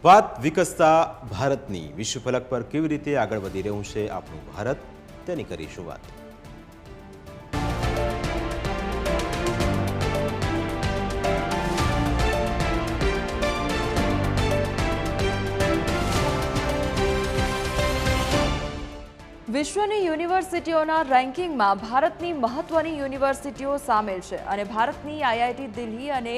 વાત વિકસતા ભારતની વિશ્વ ફલક પર કેવી રીતે આગળ વધી રહ્યું છે આપણું ભારત તેની કરીશું વાત। વિશ્વની યુનિવર્સિટીઓના રેન્કિંગમાં ભારતની મહત્વની યુનિવર્સિટીઓ સામેલ છે અને ભારતની આઈઆઈટી દિલ્હી અને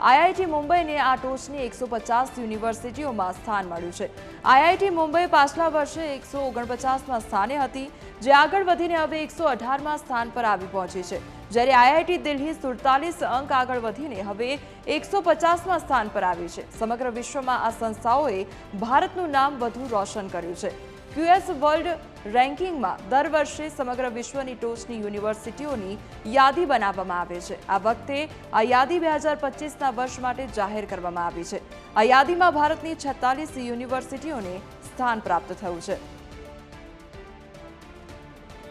આઈઆઈટી મુંબઈને આ ટોચની 150 યુનિવર્સિટીઓમાં સ્થાન મળ્યું છે। આઈઆઈટી મુંબઈ પાછલા વર્ષે 149માં સ્થાને હતી, જે આગળ વધીને હવે 118માં સ્થાન પર આવી પહોંચી છે, જ્યારે આઈઆઈટી દિલ્હી 47 અંક આગળ વધીને હવે 150માં સ્થાન પર આવી છે। સમગ્ર વિશ્વમાં આ સંસ્થાઓએ ભારતનું નામ વધુ રોશન કર્યું છે। ક્યુએસ વર્લ્ડ રેન્કિંગમાં દર વર્ષે સમગ્ર વિશ્વની ટોચની યુનિવર્સિટીઓની યાદી બનાવવામાં આવે છે। આ વખતે આ યાદી 2025ના વર્ષ માટે જાહેર કરવામાં આવી છે। આ યાદીમાં ભારતની 46 યુનિવર્સિટીઓને સ્થાન પ્રાપ્ત થયું છે।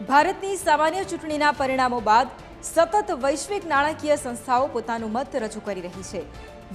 ભારતની સામાન્ય ચૂંટણીના પરિણામો બાદ સતત વૈશ્વિક નાણાકીય સંસ્થાઓ પોતાનું મત રજૂ કરી રહી છે।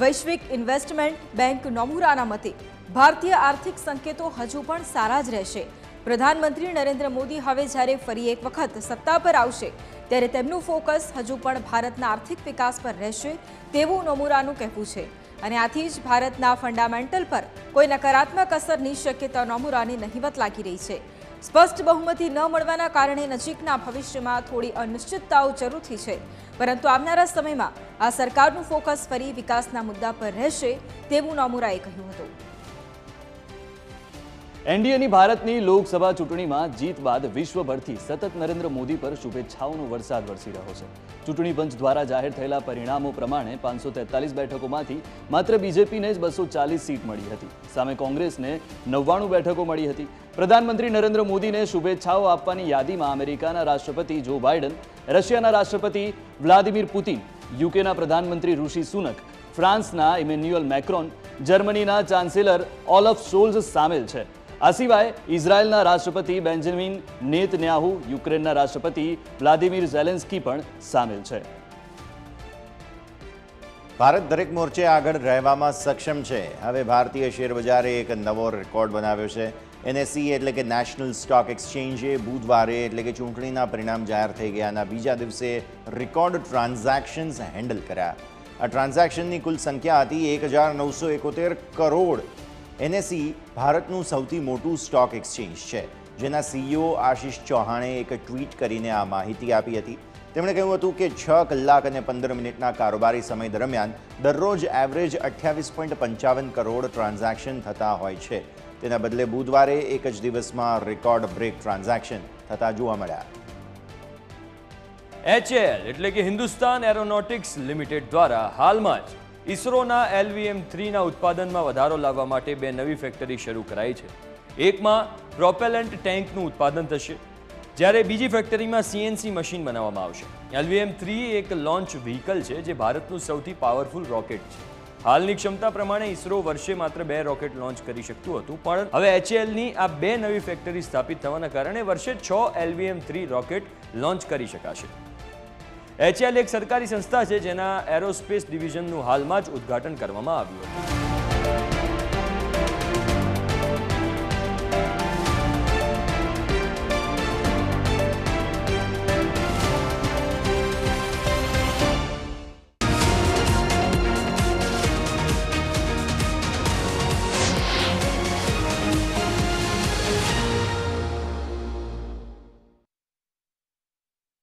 વૈશ્વિક ઇન્વેસ્ટમેન્ટ બેંક નોમુરાના મતે ભારતીય આર્થિક સંકેતો હજુ પણ સારા જ રહેશે। પ્રધાનમંત્રી નરેન્દ્ર મોદી હવે જ્યારે ફરી એક વખત સત્તા પર આવશે, ત્યારે તેમનું ફોકસ હજુ પણ ભારતના આર્થિક વિકાસ પર રહેશે તેવું નોમુરાનું કહેવું છે, અને આથી જ ભારતના ફંડામેન્ટલ પર કોઈ નકારાત્મક અસરની શક્યતા નોમુરાને નહિવત લાગી રહી છે। સ્પષ્ટ બહુમતી ન મળવાના કારણે નજીકના ભવિષ્યમાં થોડી અનિશ્ચિતતાઓ જરૂરથી છે, પરંતુ આવનારા સમયમાં આ સરકારનું ફોકસ ફરી વિકાસના મુદ્દા પર રહેશે તેવું નોમુરાએ કહ્યું હતું। એનડીએની ભારતની લોકસભા ચૂંટણીમાં જીત બાદ વિશ્વભરથી સતત નરેન્દ્ર મોદી પર શુભેચ્છાઓનો વરસાદ વરસી રહ્યો છે। ચૂંટણી પંચ દ્વારા જાહેર થયેલા પરિણામો પ્રમાણે 543 બેઠકોમાંથી માત્ર બીજેપીને જ 240 સીટ મળી હતી, સામે કોંગ્રેસને 99 બેઠકો મળી હતી। પ્રધાનમંત્રી નરેન્દ્ર મોદીને શુભેચ્છાઓ આપવાની યાદીમાં અમેરિકાના રાષ્ટ્રપતિ જો બાઇડન, રશિયાના રાષ્ટ્રપતિ વ્લાદિમીર પુતિન, યુકેના પ્રધાનમંત્રી ઋષિ સુનક, ફ્રાન્સના ઇમેન્યુઅલ મેક્રોન, જર્મનીના ચાન્સેલર ઓલફ શોલ્ઝ સામેલ છે। આ સિવાય ઇઝરાયેલના રાષ્ટ્રપતિ બેન્જામિન નેતન્યાહુ, યુક્રેનના રાષ્ટ્રપતિ વ્લાદિમીર ઝેલેન્સ્કી પણ સામેલ છે। ભારત દરેક મોરચે આગળ રહેવામાં સક્ષમ છે। હવે ભારતીય શેરબજારે એક નવો રેકોર્ડ બનાવ્યો છે। એનએસઈ એટલે કે નેશનલ સ્ટોક એક્સચેન્જે બુધવારે એટલે કે ચૂંટણીના પરિણામ જાહેર થઈ ગયાના બીજા દિવસે રેકોર્ડ ટ્રાન્ઝેક્શન્સ હેન્ડલ કર્યા। આ ટ્રાન્ઝેક્શનની કુલ સંખ્યા હતી 1971 કરોડ। એનએસઈ ભારતનું સૌથી મોટું સ્ટોક એક્સચેન્જ છે, જેના સીઈઓ આશિષ ચૌહાણે એક ટ્વીટ કરીને આ માહિતી આપી હતી। તેમણે કહ્યું હતું કે 6 કલાક અને 15 મિનિટના કારોબારી સમય દરમિયાન દરરોજ એવરેજ 28.55 કરોડ ટ્રાન્ઝેક્શન થતા હોય છે। તેના બદલે બુધવારે એક જ દિવસમાં રેકોર્ડ બ્રેક ટ્રાન્ઝેક્શન થતા જોવા મળ્યા। HAL એટલે કે હિન્દુસ્તાન એરોનોટિક્સ લિમિટેડ દ્વારા હાલમાં જ ઇસરોના LVM-3ના ઉત્પાદનમાં વધારો લાવવા માટે 2 નવી ફેક્ટરી શરૂ કરાઈ છે। એકમાં પ્રોપેલન્ટ ટેન્કનું ઉત્પાદન થશે, જ્યારે બીજી ફેક્ટરીમાં CNC મશીન બનાવવામાં આવશે। LVM-3 એક લોન્ચ વ્હીકલ છે, જે ભારતનું સૌથી પાવરફુલ રોકેટ છે। હાલની ક્ષમતા પ્રમાણે ઇસરો વર્ષે માત્ર 2 રોકેટ લોન્ચ કરી શકતું હતું, પણ હવે HALની આ 2 નવી ફેક્ટરી સ્થાપિત થવાના કારણે વર્ષે 6 LVM-3 રોકેટ લોન્ચ કરી શકાશે। HAL એક સરકારી સંસ્થા છે, જેના એરોસ્પેસ ડિવિઝનનું હાલમાં જ ઉદ્ઘાટન કરવામાં આવ્યું હતું।